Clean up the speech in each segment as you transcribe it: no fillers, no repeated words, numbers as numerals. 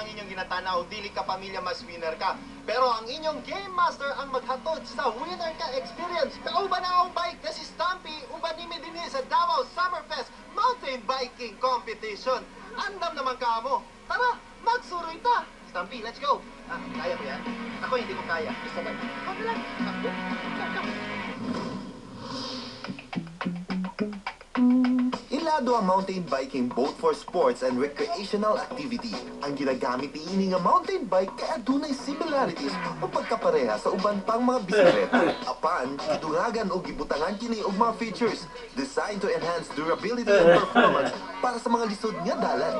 ang inyong ginatanaw, dili ka pamilya mas winner ka. Pero ang inyong game master ang maghatod sa winner ka experience. Kauban na ang bike na si Stampy, uban ni Medini sa Davao Summerfest Mountain Biking Competition. Andam naman ka mo. Tara, magsuroy ta. Stampy, let's go. Kaya ko yan? Ako hindi ko kaya. Gusto ba? Okay lang. Takbo. Ilado ang mountain biking both for sports and recreational activity. Ang ginagamit ni nga mountain bike kaya dunay similarities o pagkapareha sa uban pang mga bisikleta. Apan, gidungagan o gibutangan kini og mga features designed to enhance durability and performance para sa mga lisod nga dalan.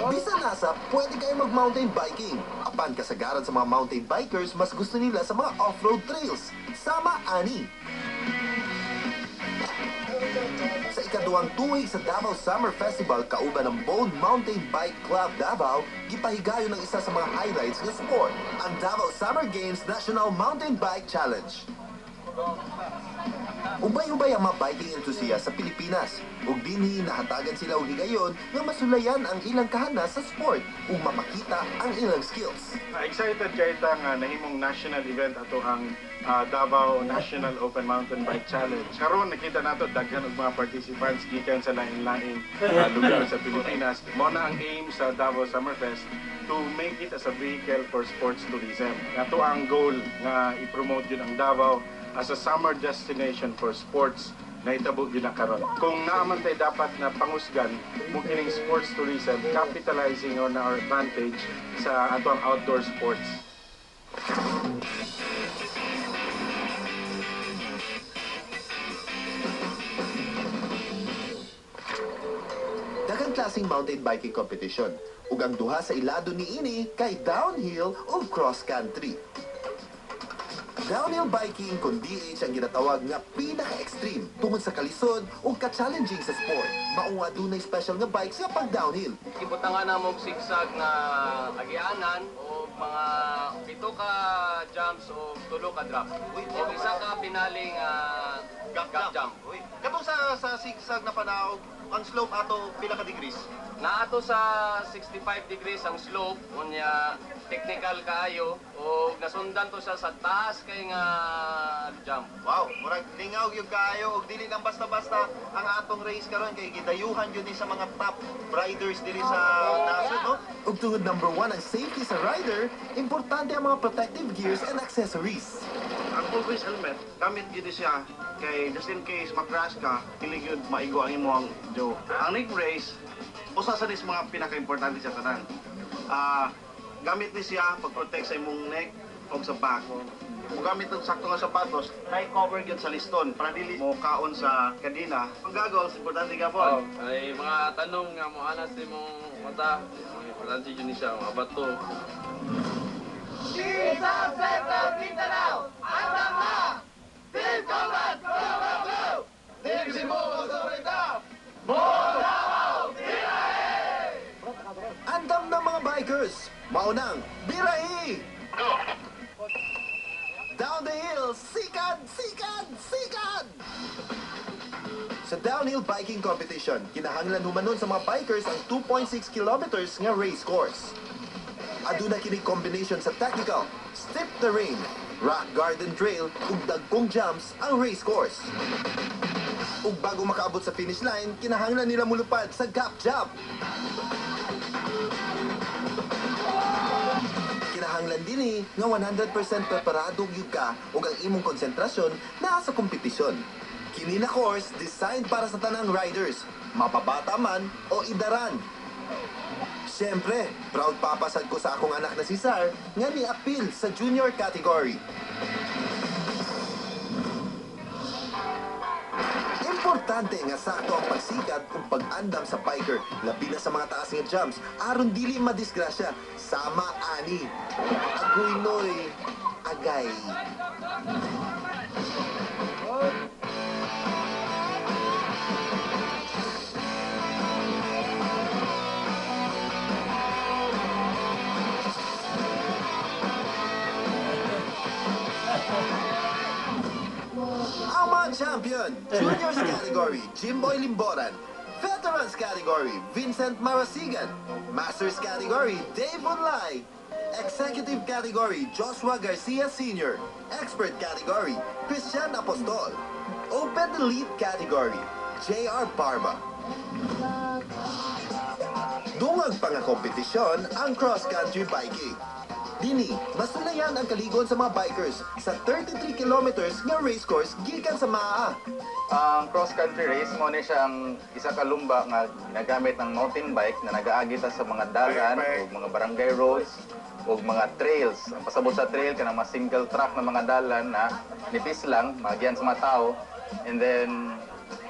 Bisan nasa, pwede kayo mag-mountain biking. Apan kasagaran sa mga mountain bikers, mas gusto nila sa mga off-road trails. Sama ani. Sa ikaduhang tuig sa Davao Summer Festival, kauban ng Bold Mountain Bike Club Davao, gipahigayon ng isa sa mga highlights ng sport, ang Davao Summer Games National Mountain Bike Challenge. Ubay-ubay ang mga biking enthusiast sa Pilipinas. Ug dinhi nahatagan sila og higayon nga masulayan ang ilang kahana sa sport ug mapakita ang ilang skills. Excited kay ta nga nahimong national event ato ang Davao National Open Mountain Bike Challenge. Karon nakita nato daghan og mga participants gikan sa lain-laing lugar sa Pilipinas. Mao na ang aim sa Davao Summerfest to make it as a vehicle for sports tourism. Ato ang goal nga i-promote yun ang Davao as a summer destination for sports na itabo ginakaron. Kung naaman tayo dapat na pangusgan mo kining sports tourism, capitalizing on our advantage sa ato ang outdoor sports. Daghang klaseng mountain biking competition ug ang duha sa ilado niini kay downhill ug cross country. Downhill biking kung DH ang ginatawag nga pinaka-extreme tungod sa kalisod o ka-challenging sa sport. Maunga dunay special nga bikes nga pag downhill. Ibutangan na mo sigsag na agianan o mga 7 ka jumps o 3 ka drop. O isa ka pinaling gap jump. Katong sa zigzag na panahog, ang slope ato pila ka degrees? Naato sa 65 degrees ang slope, unya technical kaayo o nasundan to siya sa taas kay nga jump. Wow, murag lingaw gyud kaayo ug dili lang basta-basta ang atong race karon kay gidayuhan gyud ni sa mga top riders dili sa nasod, no? Ug tungod number 1 ang safety sa rider, importante ang mga protective gears and accessories. Ang full face helmet, gamit gid siya kay just in case mag-crash ka, dili gyud maigo ang imong jaw. Ang neck brace, usa sa mga pinaka-importante sa tanan. Gamit ni siya pag-protect sa imong neck o sa back. Kung gamit ng sakto nga sapatos, na-cover yun sa liston para dili mo kaon sa kadina. Ang gagawin, importante ka po. Ay mga tanong nga mo anas ni mong mata, importante yun siya, mga bato. Isang Central Mindanao, andam na! Team Combat, go, go, go! Team Cebu, magsasalita! Davao, tirahe! Andam ng mga bikers, maunang birahi! Down the hill, sikad, sikad, sikad! Sa downhill biking competition, kinahanglan humanon sa mga bikers ang 2.6 kilometers nga race course. Aduna kini combination sa technical, steep terrain, rock garden trail ug dagkong jumps ang race course. Ug bago makaabot sa finish line, kinahanglan nila mulupad sa gap jump. Kinahanglan din nga 100% preparado gyud ka ug ang imong konsentrasyon naa sa kompetisyon. Kini na course designed para sa tanang riders, mapabata man o idaran. Siyempre, proud papasad ko sa akong anak na si Sar nga ni-appeal sa junior category. Importante nga sakto ang pagsikat kung pag-andam sa biker, labi na sa mga taas nga jumps, aron dili madisgrasya, sama ani. Agoy noy, agay. Ang mga champion, juniors category, Jimboy Limboran, Veterans category, Vincent Marasigan. Masters category, Dave Onlay. Executive category, Joshua Garcia Sr. Expert category, Christian Apostol. Open Elite category, J.R. Barba. Dungag pa nga kompetisyon ang cross-country biking. Dini, masulayan ang kaligon sa mga bikers sa 33 kilometers nga race course gikan sa Maa. Ang cross-country race mo ni siyang isa ka lumba nga ginagamit ng mountain bike na nagaagi ta sa mga dalan o mga barangay roads o mga trails. Ang pasabot sa trail ka ng mga single track na mga dalan na nipis lang, magian sa mga tao. And then,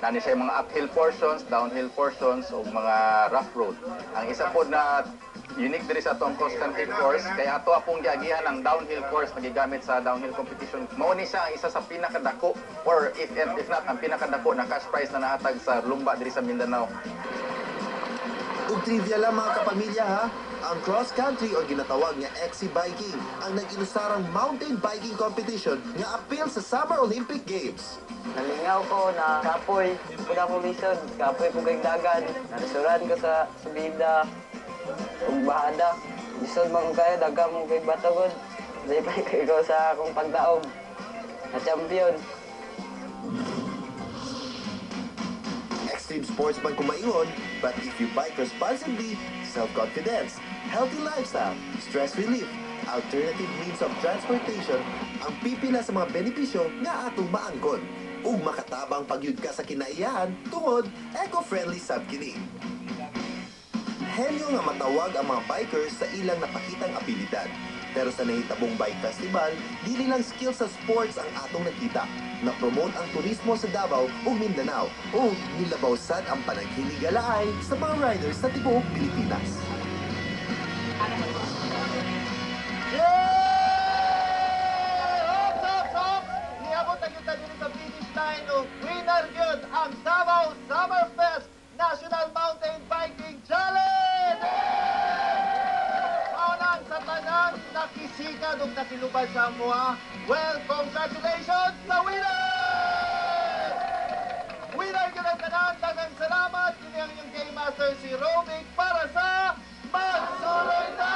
nani siya yung mga uphill portions, downhill portions o mga rough road. Ang isa po na unique diri sa atong cross-country course, kaya ato apong giagihan ang downhill course na gigamit sa downhill competition. Mao ni siya ang isa sa pinakadako or if not ang pinakadako na cash prize na nahatag sa lumba diri sa Mindanao. Ug trivia lang mga kapamilya ha, ang cross-country o ginatawag nga XC Biking ang nag-inusarang mountain biking competition nga appeal sa Summer Olympic Games. Nalingaw ko na kapoy, pula ko lisod, kapoy ko kay dagan, narisuran ko sa subida, ug bahada. Lisod man ko kayo, dagang mo kay batagod. Dahil pa ko sa akong pagdaog na champion. Extreme sports man kumaingon, but if you bike responsibly, self-confidence, healthy lifestyle, stress relief, alternative means of transportation, ang pipila sa mga benepisyo nga atong maangkon. Ug makatabang pagyud ka sa kinaiyahan tungod eco-friendly subkini. Henyo nga matawag ang mga bikers sa ilang napakitang abilidad. Pero sa nahitabong bike festival, dili lang skill sa sports ang atong nakita. Na-promote ang turismo sa Davao ug Mindanao o nilabaw sad ang panaghinigalaay sa mga riders sa tibuok Pilipinas. Hop! Niabot ang kita dito sa finish line o winner yun ang Davao Summerfest National Mountain Biking Challenge! Maunang sa tanan, nakisikan o nasilubad sa mua. Well, congratulations sa winner! Winner yun ang tanan, dagang salamat. Kini ang inyong game master si Robic para sa Magsuloy na!